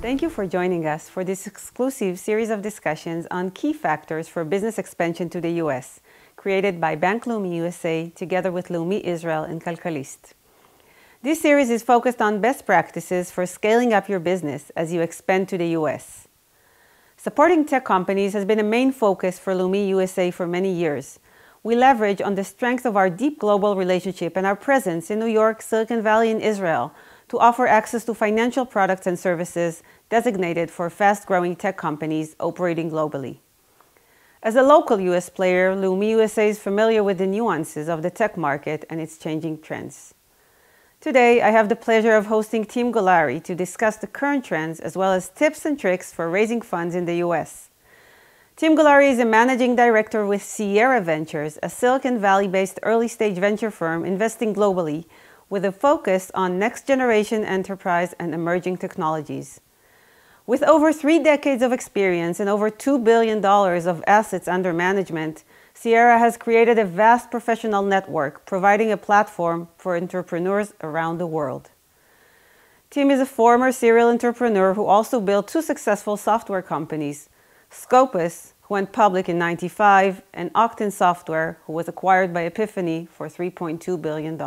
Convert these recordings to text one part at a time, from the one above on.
Thank you for joining us for this exclusive series of discussions on key factors for business expansion to the U.S., created by Bank Leumi USA together with Leumi Israel and כלכליסט. This series is focused on best practices for scaling up your business as you expand to the U.S. Supporting tech companies has been a main focus for Leumi USA for many years. We leverage on the strength of our deep global relationship and our presence in New York, Silicon Valley, and Israel to offer access to financial products and services designated for fast-growing tech companies operating globally. As a local U.S. player, Leumi USA is familiar with the nuances of the tech market and its changing trends. Today, I have the pleasure of hosting Tim Guleri to discuss the current trends as well as tips and tricks for raising funds in the U.S. Tim Guleri is a managing director with Sierra Ventures, a Silicon Valley-based early-stage venture firm investing globally with a focus on next-generation enterprise and emerging technologies. With over 3 decades of experience and over $2 billion of assets under management, Sierra has created a vast professional network, providing a platform for entrepreneurs around the world. Tim is a former serial entrepreneur who also built 2 successful software companies, Scopus, who went public in '95, and Octane Software, who was acquired by Epiphany for $3.2 billion.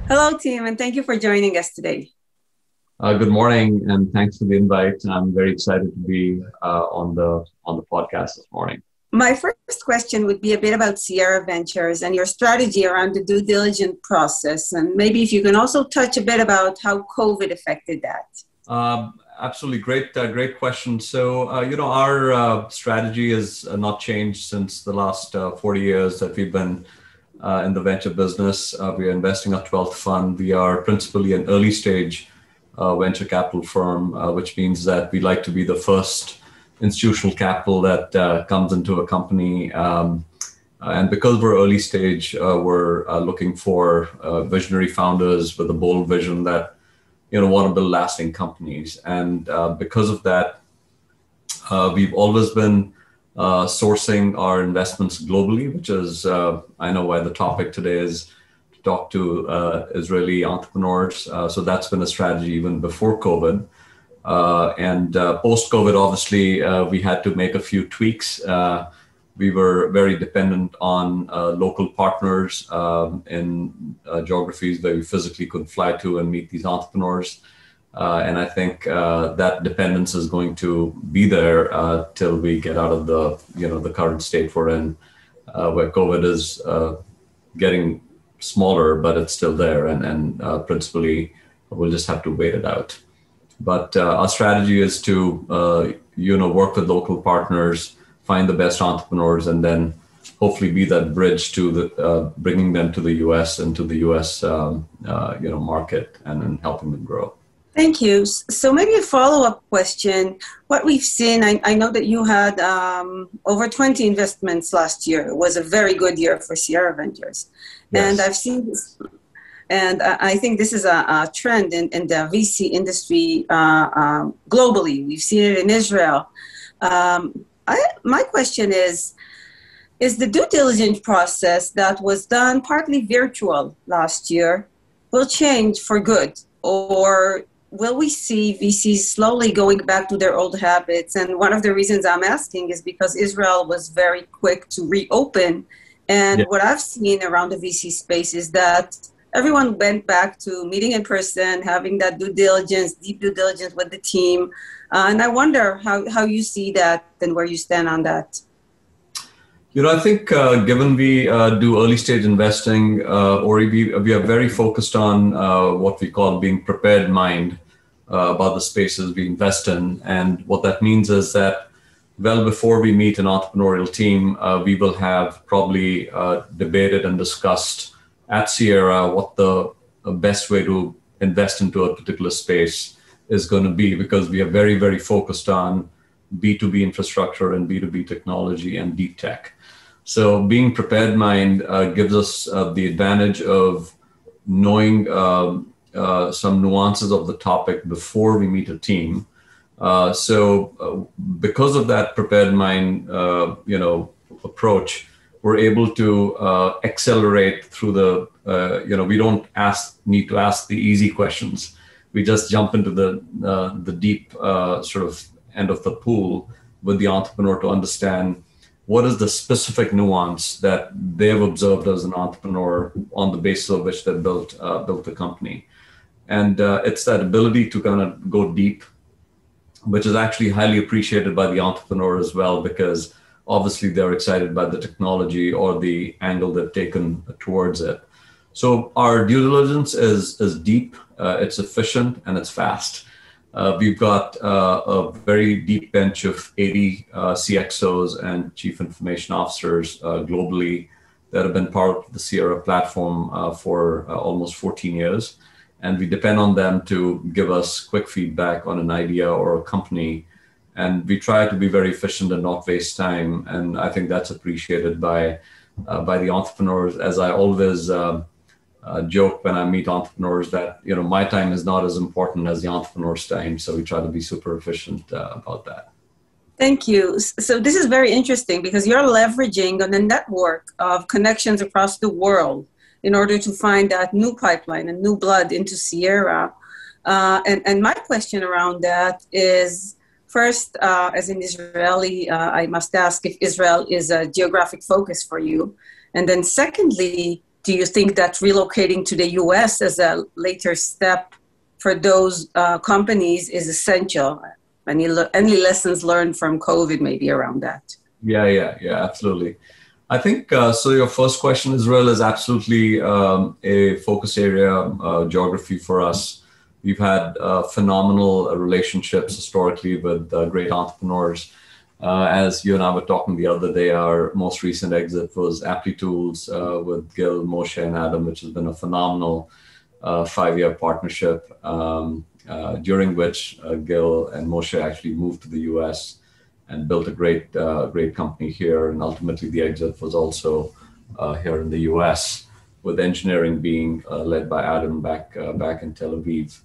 Hello, Tim, and thank you for joining us today. Good morning, and thanks for the invite. I'm very excited to be on the podcast this morning. My first question would be a bit about Sierra Ventures and your strategy around the due diligence process, and maybe if you can also touch a bit about how COVID affected that. Absolutely, great question. So, our strategy has not changed since the last 40 years that we've been in the venture business. We are investing our 12th fund. We are principally an early stage venture capital firm, which means that we like to be the first institutional capital that comes into a company. And because we're early stage, we're looking for visionary founders with a bold vision that want to build lasting companies. And because of that, we've always been sourcing our investments globally, which is, I know why the topic today is to talk to Israeli entrepreneurs. So that's been a strategy even before COVID. And post-COVID, obviously, we had to make a few tweaks. We were very dependent on local partners in geographies where we physically couldn't fly to and meet these entrepreneurs. And I think that dependence is going to be there till we get out of the current state we're in, where COVID is getting smaller, but it's still there. And principally, we'll just have to wait it out. But our strategy is to, work with local partners, find the best entrepreneurs, and then hopefully be that bridge to bringing them to the U.S. and to the U.S. Market and helping them grow. Thank you. So maybe a follow-up question. What we've seen, I know that you had over 20 investments last year. It was a very good year for Sierra Ventures. Yes. And I've seen this, and I think this is a trend in the VC industry globally. We've seen it in Israel. My question is the due diligence process that was done partly virtual last year will change for good? Or will we see VCs slowly going back to their old habits? And one of the reasons I'm asking is because Israel was very quick to reopen. And What I've seen around the VC space is that everyone went back to meeting in person, having that deep due diligence with the team. And I wonder how you see that and where you stand on that. I think given we do early stage investing, Ori, we are very focused on what we call being prepared mind about the spaces we invest in. And what that means is that well before we meet an entrepreneurial team, we will have probably debated and discussed at Sierra what the best way to invest into a particular space is going to be, because we are very, very focused on B2B infrastructure and B2B technology and deep tech. So being prepared mind gives us the advantage of knowing some nuances of the topic before we meet a team. So because of that prepared mind, approach, we're able to accelerate through the, we don't need to ask the easy questions. we just jump into the deep sort of end of the pool with the entrepreneur to understand what is the specific nuance that they've observed as an entrepreneur on the basis of which they built the company. And it's that ability to kind of go deep, which is actually highly appreciated by the entrepreneur as well, because obviously they're excited by the technology or the angle they've taken towards it. So our due diligence is deep, it's efficient, and it's fast. We've got a very deep bench of 80 CXOs and chief information officers globally that have been part of the Sierra platform for almost 14 years. And we depend on them to give us quick feedback on an idea or a company. And we try to be very efficient and not waste time. And I think that's appreciated by the entrepreneurs. As I always joke when I meet entrepreneurs that, my time is not as important as the entrepreneur's time. So we try to be super efficient about that. Thank you. So this is very interesting because you're leveraging on a network of connections across the world in order to find that new pipeline and new blood into Sierra. And my question around that is, first, as an Israeli, I must ask if Israel is a geographic focus for you. And then secondly, do you think that relocating to the US as a later step for those companies is essential? Any lessons learned from COVID maybe around that? Yeah, absolutely. I think, so your first question, Israel is absolutely a focus area geography for us. We've had phenomenal relationships historically with great entrepreneurs. As you and I were talking the other day, our most recent exit was Applitools with Gil, Moshe, and Adam, which has been a phenomenal 5-year partnership, during which Gil and Moshe actually moved to the US and built a great company here. And ultimately, the exit was also here in the US, with engineering being led by Adam back in Tel Aviv.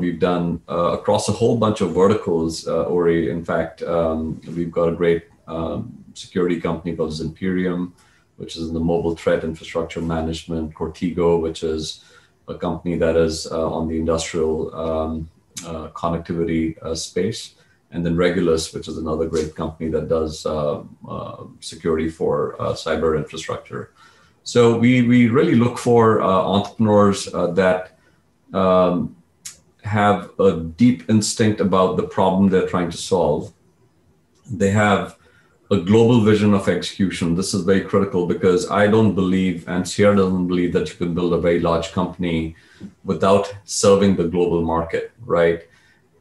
We've done across a whole bunch of verticals, Ori. In fact, we've got a great security company called Zimperium, which is in the mobile threat infrastructure management, Cortigo, which is a company that is on the industrial connectivity space, and then Regulus, which is another great company that does security for cyber infrastructure. So we really look for entrepreneurs that have a deep instinct about the problem they're trying to solve. They have a global vision of execution. This is very critical because I don't believe, and Sierra doesn't believe, that you can build a very large company without serving the global market, right?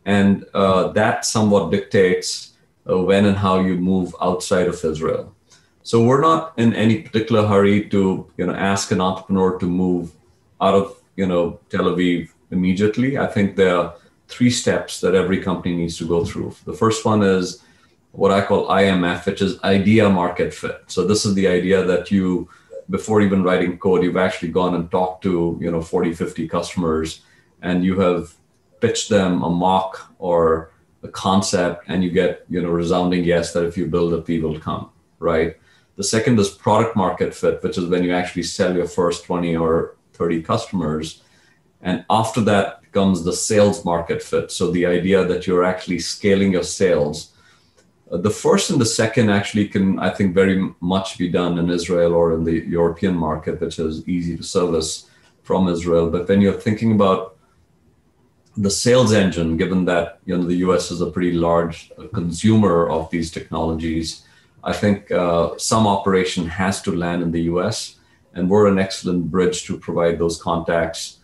And that somewhat dictates when and how you move outside of Israel. So we're not in any particular hurry to ask an entrepreneur to move out of Tel Aviv immediately. I think there are 3 steps that every company needs to go through. The first one is what I call IMF, which is idea market fit. So this is the idea that you, before even writing code, you've actually gone and talked to 40, 50 customers, and you have pitched them a mock or a concept, and you get resounding yes that if you build it, people will come, right? The second is product market fit, which is when you actually sell your first 20 or 30 customers. And after that comes the sales market fit. So the idea that you're actually scaling your sales. The first and the second actually can, I think, very much be done in Israel or in the European market, which is easy to service from Israel. But when you're thinking about the sales engine, given that the US is a pretty large consumer of these technologies, I think some operation has to land in the US, and we're an excellent bridge to provide those contacts,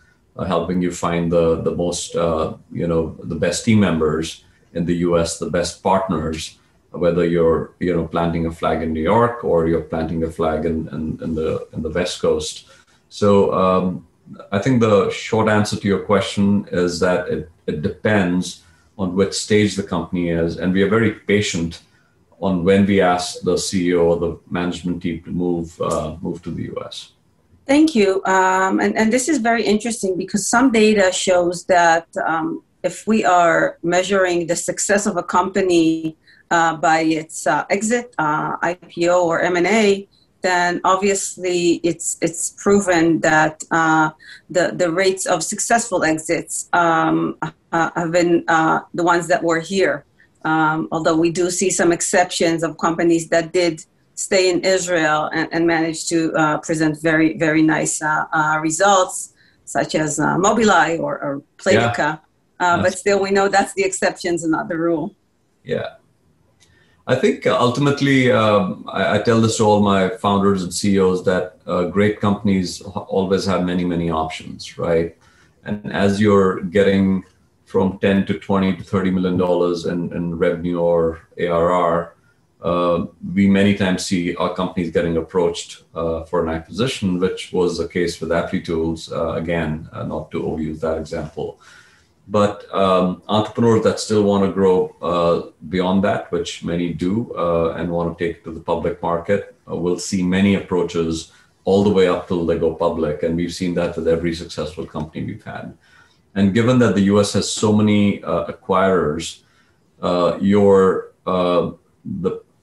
helping you find the most, the best team members in the US, the best partners, whether you're planting a flag in New York or you're planting a flag in the West Coast. So I think the short answer to your question is that it depends on which stage the company is, and we are very patient on when we ask the CEO or the management team to move to the US. Thank you. And this is very interesting because some data shows that if we are measuring the success of a company by its exit, IPO or M&A, then obviously it's proven that the rates of successful exits have been the ones that were here. Although we do see some exceptions of companies that did stay in Israel and managed to present very, very nice results, such as Mobileye or Playtika. But still, we know that's the exceptions and not the rule. Yeah. I think ultimately, I tell this to all my founders and CEOs that great companies always have many, many options, right? And as you're getting from 10 to 20 to $30 million in revenue or ARR, we many times see our companies getting approached for an acquisition, which was the case with Applitools, again, not to overuse that example. But entrepreneurs that still want to grow beyond that, which many do, and want to take it to the public market, will see many approaches all the way up till they go public. And we've seen that with every successful company we've had. And given that the US has so many acquirers,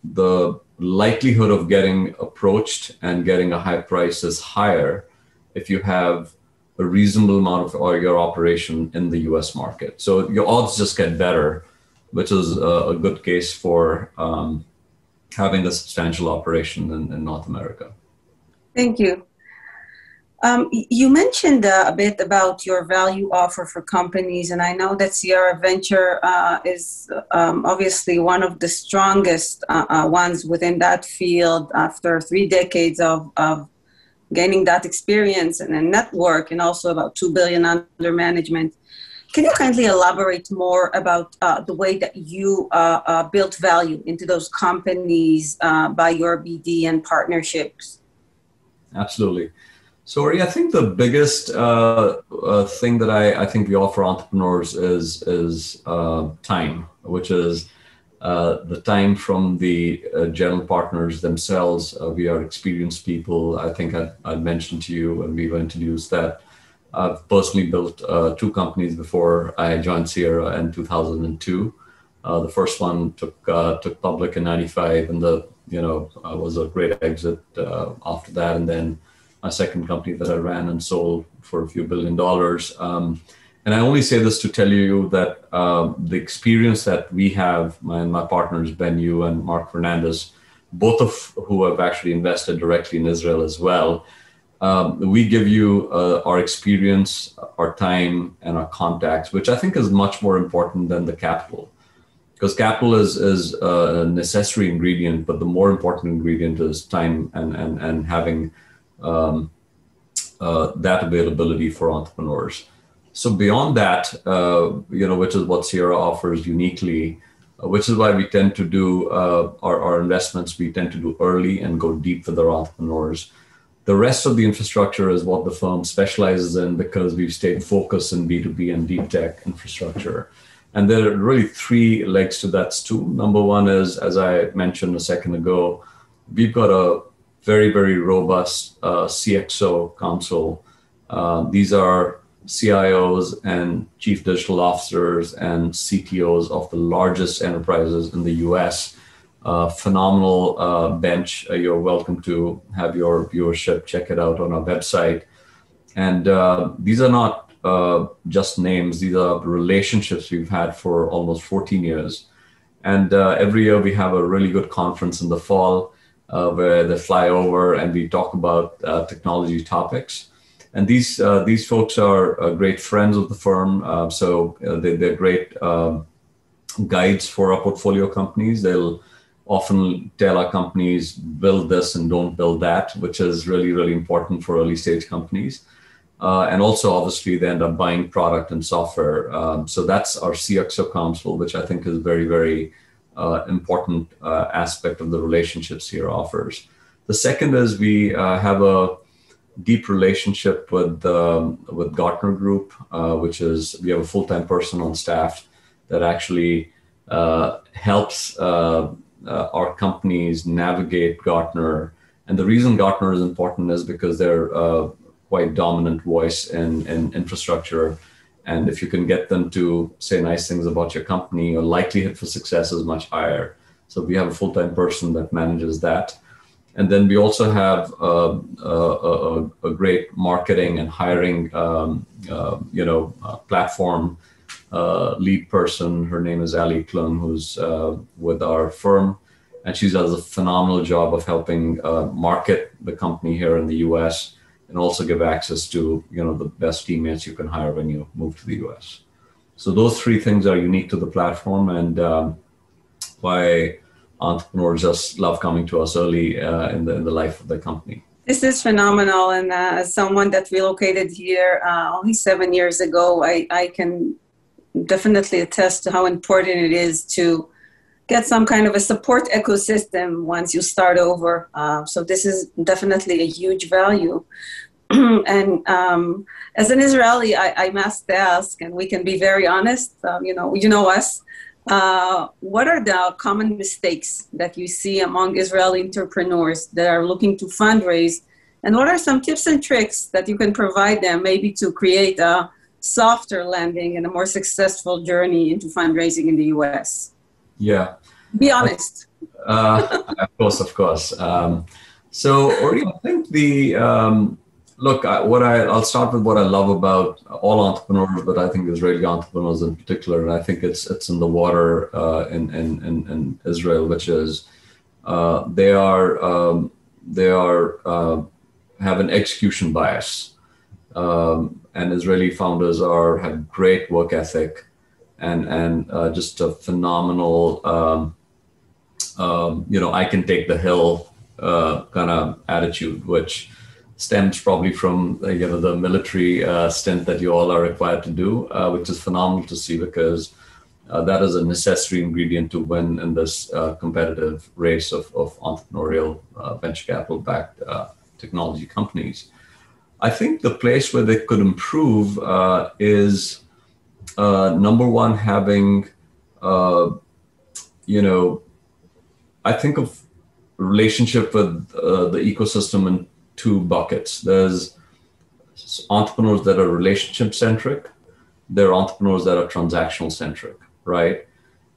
the likelihood of getting approached and getting a high price is higher if you have a reasonable amount of your operation in the US market. So your odds just get better, which is a good case for having a substantial operation in North America. Thank you. You mentioned a bit about your value offer for companies, and I know that Sierra Venture is obviously one of the strongest ones within that field after 3 decades of gaining that experience and a network, and also about $2 billion under management. Can you kindly elaborate more about the way that you built value into those companies by your BD and partnerships? Absolutely. So, Ori, I think the biggest thing that I think we offer entrepreneurs is time, which is the time from the general partners themselves. We are experienced people. I think I'd mentioned to you when we were introduced that I've personally built 2 companies before I joined Sierra in 2002. The first one took public in '95, and was a great exit after that. And then my second company that I ran and sold for a few $1 billion. And I only say this to tell you that the experience that we have, my partners, Ben Yu and Mark Fernandez, both of who have actually invested directly in Israel as well, we give you our experience, our time, and our contacts, which I think is much more important than the capital. Because capital is a necessary ingredient, but the more important ingredient is time and having that availability for entrepreneurs. So beyond that, which is what Sierra offers uniquely, which is why we tend to do our investments, we tend to do early and go deep with our entrepreneurs. The rest of the infrastructure is what the firm specializes in because we've stayed focused in B2B and deep tech infrastructure. And there are really 3 legs to that stool. Number one is, as I mentioned a second ago, we've got a very, very robust CXO council. These are CIOs and chief digital officers and CTOs of the largest enterprises in the US. Phenomenal bench. You're welcome to have your viewership. Check it out on our website. And these are not just names. These are relationships we've had for almost 14 years. And every year we have a really good conference in the fall where they fly over and we talk about technology topics. And these folks are great friends of the firm. So they're great guides for our portfolio companies. They'll often tell our companies, build this and don't build that, which is really, really important for early stage companies. And also, obviously, they end up buying product and software. So that's our CXO council, which I think is very, very important aspect of the relationships here offers. The second is we have a deep relationship with Gartner Group, which is we have a full-time person on staff that actually helps our companies navigate Gartner. And the reason Gartner is important is because they're quite dominant voice in infrastructure. And if you can get them to say nice things about your company, your likelihood for success is much higher. So we have a full-time person that manages that. And then we also have a great marketing and hiring, platform lead person. Her name is Ali Klung, who's with our firm. And she does a phenomenal job of helping market the company here in the U.S. and also give access to, the best teammates you can hire when you move to the U.S. So those three things are unique to the platform, and why entrepreneurs just love coming to us early in the life of the company. This is phenomenal. And as someone that relocated here only 7 years ago, I can definitely attest to how important it is to get some kind of a support ecosystem once you start over. So this is definitely a huge value. And as an Israeli, I must ask, and we can be very honest, you know us, what are the common mistakes that you see among Israeli entrepreneurs that are looking to fundraise? And what are some tips and tricks that you can provide them maybe to create a softer landing and a more successful journey into fundraising in the US? Yeah. Be honest. Of course. So, Ori, I think I'll start with what I love about all entrepreneurs, but I think Israeli entrepreneurs in particular, and I think it's in the water in Israel, which is they have an execution bias, and Israeli founders have great work ethic and just a phenomenal I can take the hill kind of attitude, which stems probably from the military stint that you all are required to do, which is phenomenal to see, because that is a necessary ingredient to win in this competitive race of entrepreneurial venture capital backed technology companies. I think the place where they could improve is number one, having I think of relationship with the ecosystem in two buckets. There's entrepreneurs that are relationship centric. There are entrepreneurs that are transactional centric, right?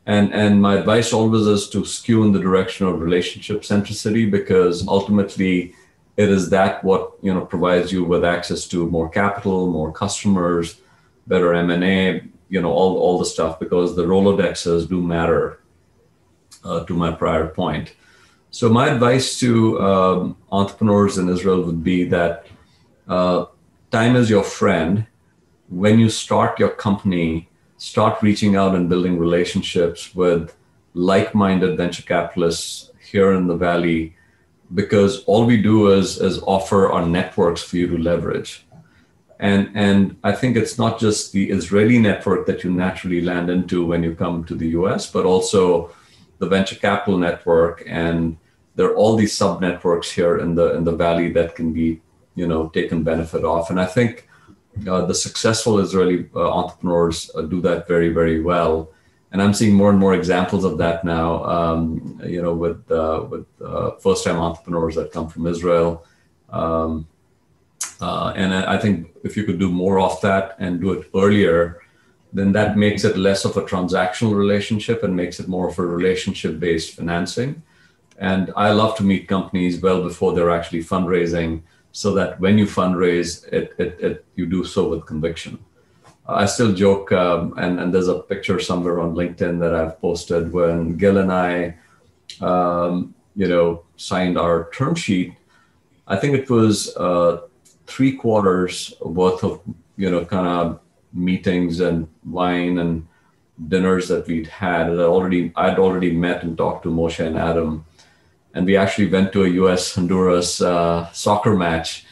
And my advice always is to skew in the direction of relationship centricity, because ultimately it is that what provides you with access to more capital, more customers, better M&A, all the stuff, because the Rolodexes do matter. To my prior point. So my advice to entrepreneurs in Israel would be that time is your friend. When you start your company, start reaching out and building relationships with like-minded venture capitalists here in the Valley, because all we do is offer our networks for you to leverage. And I think it's not just the Israeli network that you naturally land into when you come to the US, but also the venture capital network, and there are all these sub networks here in the Valley that can be taken benefit of. And I think the successful Israeli entrepreneurs do that very, very well. And I'm seeing more and more examples of that now, with first-time entrepreneurs that come from Israel. And I think if you could do more of that and do it earlier, then that makes it less of a transactional relationship and makes it more of a relationship-based financing. And I love to meet companies well before they're actually fundraising, so that when you fundraise, you do so with conviction. I still joke, and there's a picture somewhere on LinkedIn that I've posted when Gil and I, signed our term sheet. I think it was 3 quarters worth of, kind of meetings and wine and dinners that we'd had. I'd already met and talked to Moshe and Adam, and we actually went to a US-Honduras soccer match,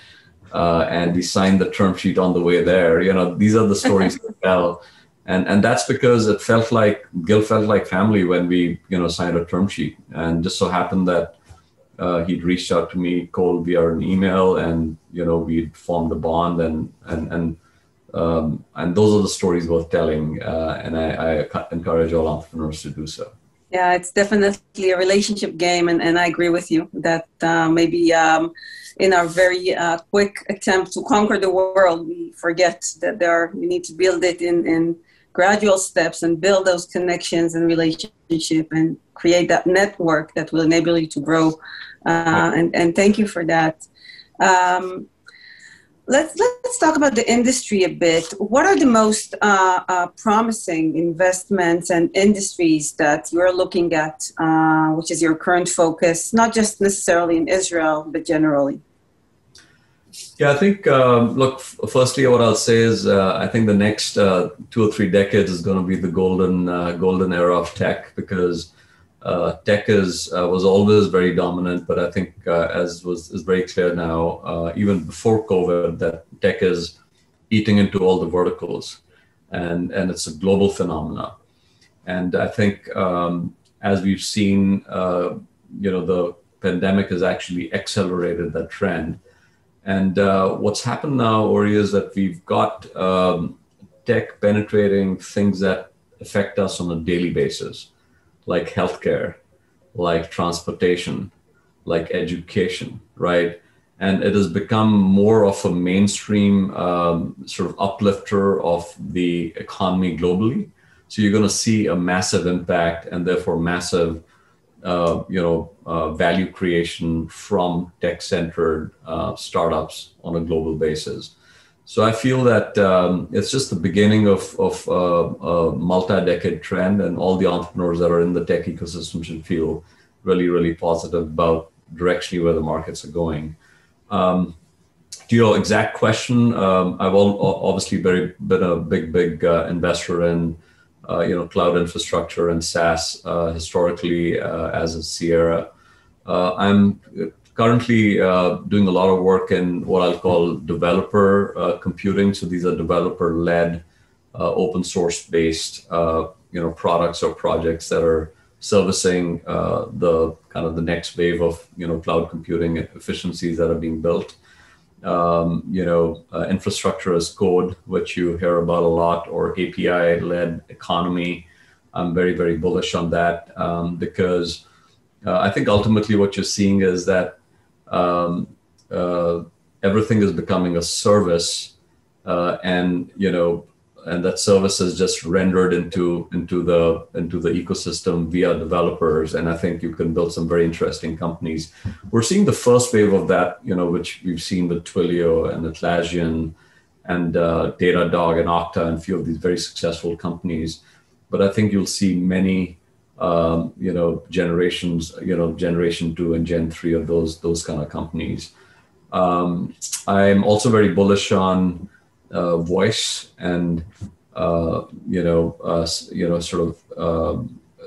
and we signed the term sheet on the way there. These are the stories to tell, and that's because Gil felt like family when we signed a term sheet, and just so happened that he'd reached out to me cold via an email, and we'd formed a bond, and those are the stories worth telling, and I encourage all entrepreneurs to do so. Yeah, it's definitely a relationship game, and I agree with you that maybe in our very quick attempt to conquer the world, we forget that we need to build it in gradual steps and build those connections and relationship and create that network that will enable you to grow And thank you for that. Let's talk about the industry a bit. What are the most promising investments and industries that you're looking at, which is your current focus, not just necessarily in Israel, but generally? Yeah, I think, look, firstly, what I'll say is I think the next 2 or 3 decades is going to be the golden era of tech, because tech was always very dominant, but I think as is very clear now, even before COVID, that tech is eating into all the verticals, and it's a global phenomena. And I think as we've seen, the pandemic has actually accelerated that trend. And what's happened now, Ori, is that we've got tech penetrating things that affect us on a daily basis, like healthcare, like transportation, like education, right? And it has become more of a mainstream sort of uplifter of the economy globally. So you're going to see a massive impact, and therefore massive value creation from tech-centered startups on a global basis. So I feel that it's just the beginning of a multi-decade trend, and all the entrepreneurs that are in the tech ecosystem should feel really, really positive about directionally where the markets are going. To your exact question, I've obviously been a big investor in cloud infrastructure and SaaS historically as a Sierra. I'm currently doing a lot of work in what I'll call developer computing. So these are developer-led, open source based, products or projects that are servicing the kind of the next wave of cloud computing efficiencies that are being built. Infrastructure as code, which you hear about a lot, or API-led economy. I'm very, very bullish on that because I think ultimately what you're seeing is that everything is becoming a service, and that service is just rendered into the ecosystem via developers. And I think you can build some very interesting companies. We're seeing the first wave of that, which we've seen with Twilio and Atlassian and Datadog and Okta and a few of these very successful companies. But I think you'll see many generation 2 and Gen 3 of those kind of companies. I'm also very bullish on voice and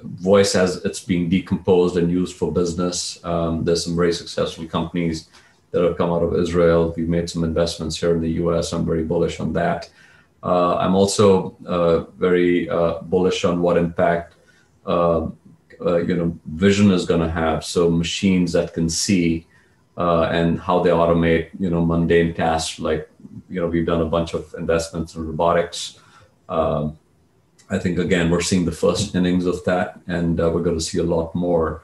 voice as it's being decomposed and used for business. There's some very successful companies that have come out of Israel. We've made some investments here in the US. I'm very bullish on that. I'm also very bullish on what impact vision is going to have. So machines that can see and how they automate mundane tasks, like we've done a bunch of investments in robotics. I think again we're seeing the first innings of that, and we're going to see a lot more.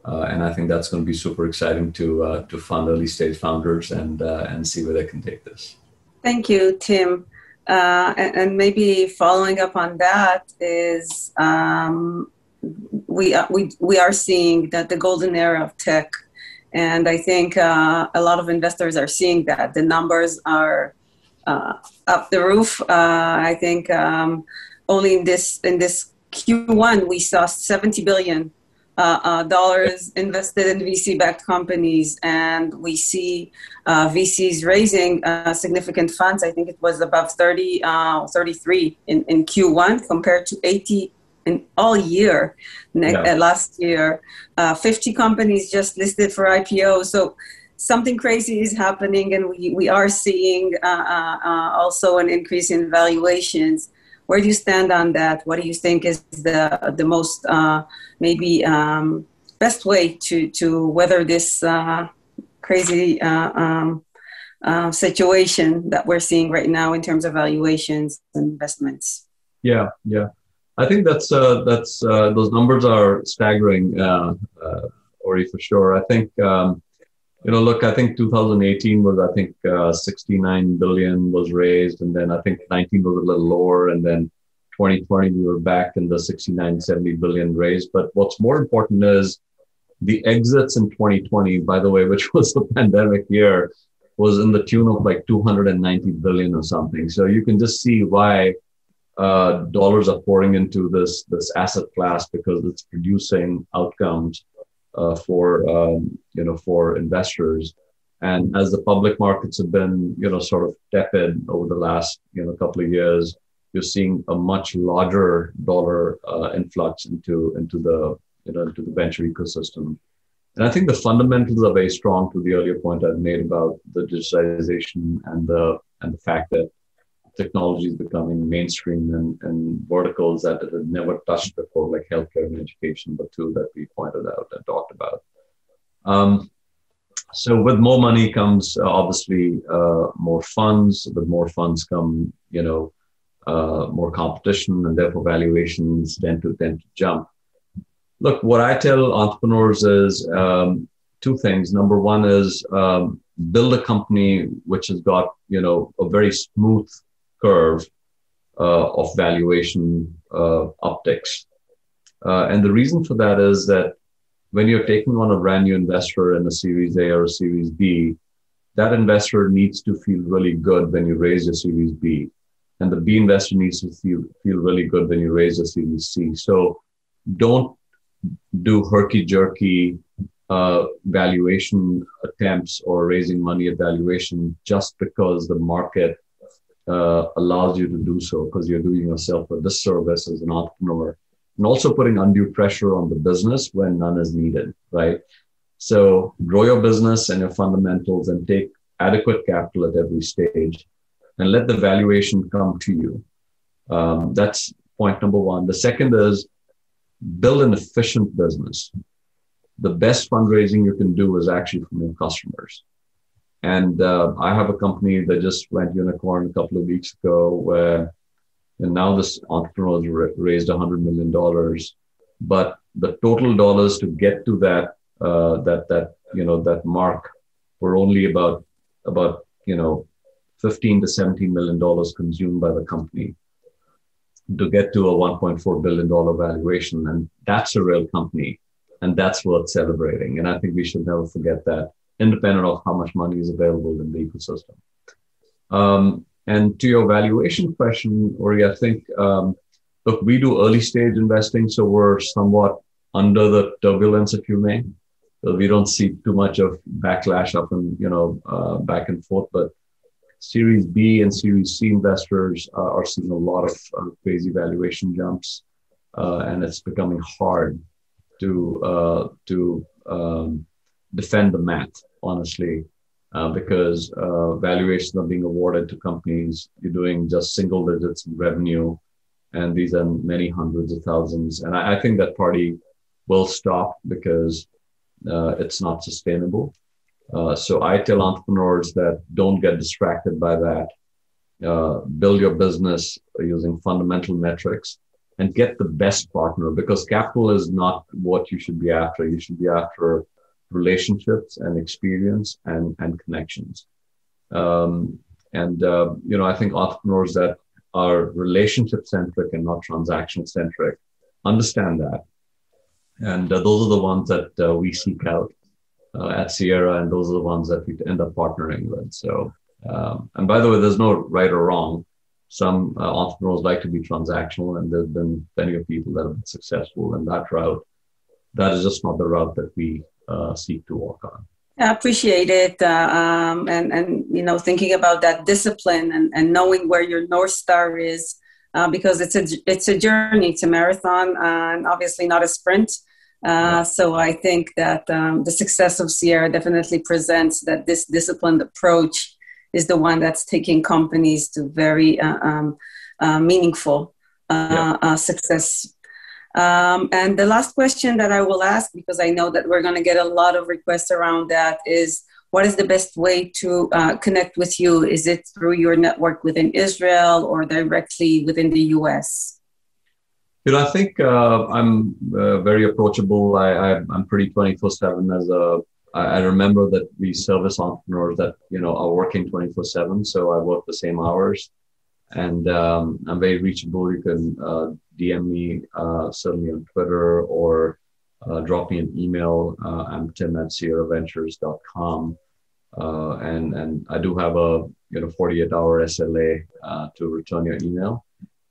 And I think that's going to be super exciting to fund early stage founders and see where they can take this. Thank you, Tim. And maybe following up on that is we are seeing that the golden era of tech, and I think a lot of investors are seeing that the numbers are up the roof. I think only in this Q1 we saw $70 billion dollars invested in VC-backed companies, and we see VCs raising significant funds. I think it was above 33 in Q1 compared to 80 in all year last year. 50 companies just listed for IPO. So something crazy is happening, and we are seeing also an increase in valuations. Where do you stand on that? What do you think is the most best way to weather this crazy situation that we're seeing right now in terms of valuations and investments? Yeah. I think that's those numbers are staggering, Ori, for sure. I think look, I think 2018 was, 69 billion was raised, and then I think 19 was a little lower, and then 2020 we were back in the 69, 70 billion raised. But what's more important is The exits in 2020, by the way, which was the pandemic year, was in the tune of like 290 billion or something. So you can just see why dollars are pouring into this asset class, because it's producing outcomes for investors. And as the public markets have been, sort of tepid over the last, couple of years, you're seeing a much larger dollar influx into the venture ecosystem. And I think the fundamentals are very strong, to the earlier point I made about the digitization and the fact that technology is becoming mainstream and verticals that it had never touched before, like healthcare and education, but two that we pointed out and talked about. So with more money comes obviously more funds. With more funds come, more competition, and therefore valuations tend to jump. Look, what I tell entrepreneurs is two things. Number one is build a company which has got, a very smooth curve of valuation upticks. And the reason for that is that when you're taking on a brand new investor in a Series A or a Series B, that investor needs to feel really good when you raise your Series B. And the B investor needs to feel really good when you raise your Series C. So don't do herky-jerky valuation attempts or raising money at valuation just because the market allows you to do so, because you're doing yourself a disservice as an entrepreneur, and also putting undue pressure on the business when none is needed, right? So grow your business and your fundamentals and take adequate capital at every stage and let the valuation come to you. That's point number one. The second is build an efficient business. The best fundraising you can do is actually from your customers. And I have a company that just went unicorn a couple of weeks ago, and now this entrepreneur has raised $100 million, but the total dollars to get to that mark were only about 15 to $17 million consumed by the company to get to a $1.4 billion valuation. And that's a real company, and that's worth celebrating. And I think we should never forget that, independent of how much money is available in the ecosystem. And to your valuation question, Ori, I think, look, we do early stage investing, so we're somewhat under the turbulence, if you may. So we don't see too much of backlash up and, back and forth, but Series B and Series C investors are seeing a lot of crazy valuation jumps, and it's becoming hard to defend the math, honestly, because valuations are being awarded to companies. You're doing just single digits in revenue, and these are many hundreds of thousands. And I think that party will stop because it's not sustainable. So I tell entrepreneurs that don't get distracted by that. Build your business using fundamental metrics and get the best partner, because capital is not what you should be after. You should be after relationships and experience and connections. I think entrepreneurs that are relationship centric and not transaction centric understand that. And those are the ones that we seek out at Sierra, and those are the ones that we end up partnering with. So, and by the way, there's no right or wrong. Some entrepreneurs like to be transactional, and there's been plenty of people that have been successful in that route. That is just not the route that we seek to walk on. I appreciate it. And thinking about that discipline and knowing where your North Star is, because it's a journey, it's a marathon, and obviously not a sprint. So I think that the success of Sierra definitely presents that this disciplined approach is the one that's taking companies to very meaningful success. And the last question that I will ask, because I know that we're going to get a lot of requests around that, is what is the best way to connect with you? Is it through your network within Israel or directly within the US? I think I'm very approachable. I'm pretty 24/7 I remember that we service entrepreneurs that, are working 24/7. So I work the same hours, and I'm very reachable. You can DM me certainly on Twitter or drop me an email. I'm tim@sierraventures.com. And I do have a 48-hour SLA to return your email.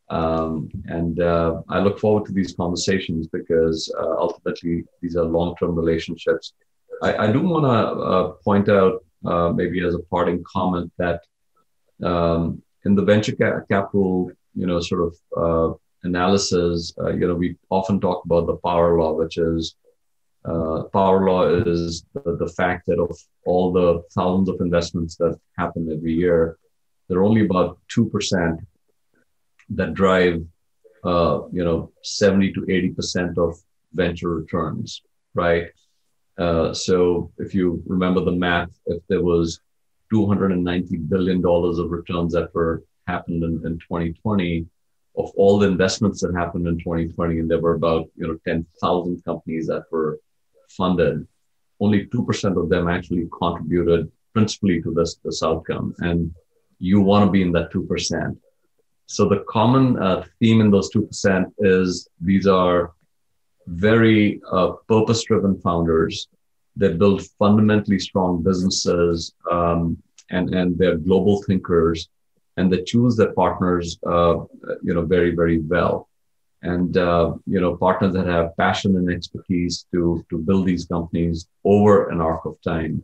And I look forward to these conversations because ultimately these are long-term relationships. I do want to point out maybe as a parting comment that in the venture capital, analysis, we often talk about the power law, which is the fact that of all the thousands of investments that happen every year, there are only about 2% that drive, 70 to 80% of venture returns, right? So if you remember the math, if there was $290 billion of returns that happened in 2020, of all the investments that happened in 2020, and there were about 10,000 companies that were funded, only 2% of them actually contributed principally to this outcome. And you want to be in that 2%. So the common theme in those 2% is these are very purpose-driven founders that build fundamentally strong businesses, and they're global thinkers, and they choose their partners, very, very well. And, partners that have passion and expertise to build these companies over an arc of time.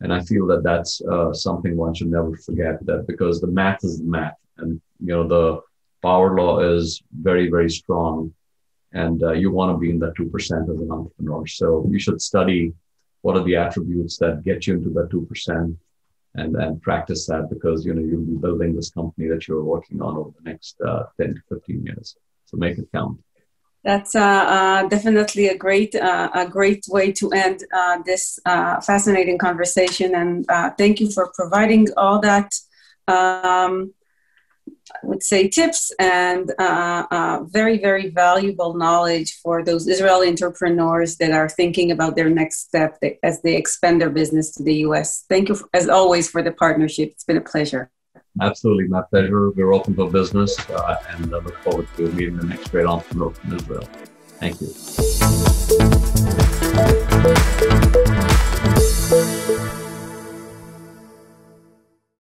And I feel that that's something one should never forget, that because the math is the math, and, the power law is very, very strong. And you want to be in that 2% as an entrepreneur. So you should study what are the attributes that get you into that 2%, and practice that, because, you'll be building this company that you're working on over the next 10 to 15 years. So make it count. That's definitely a great way to end this fascinating conversation. And thank you for providing all that, I would say, tips and very, very valuable knowledge for those Israeli entrepreneurs that are thinking about their next step as they expand their business to the U.S. Thank you, as always, for the partnership. It's been a pleasure. Absolutely, my pleasure. We're open for business, and I look forward to meeting the next great entrepreneur from Israel. Thank you.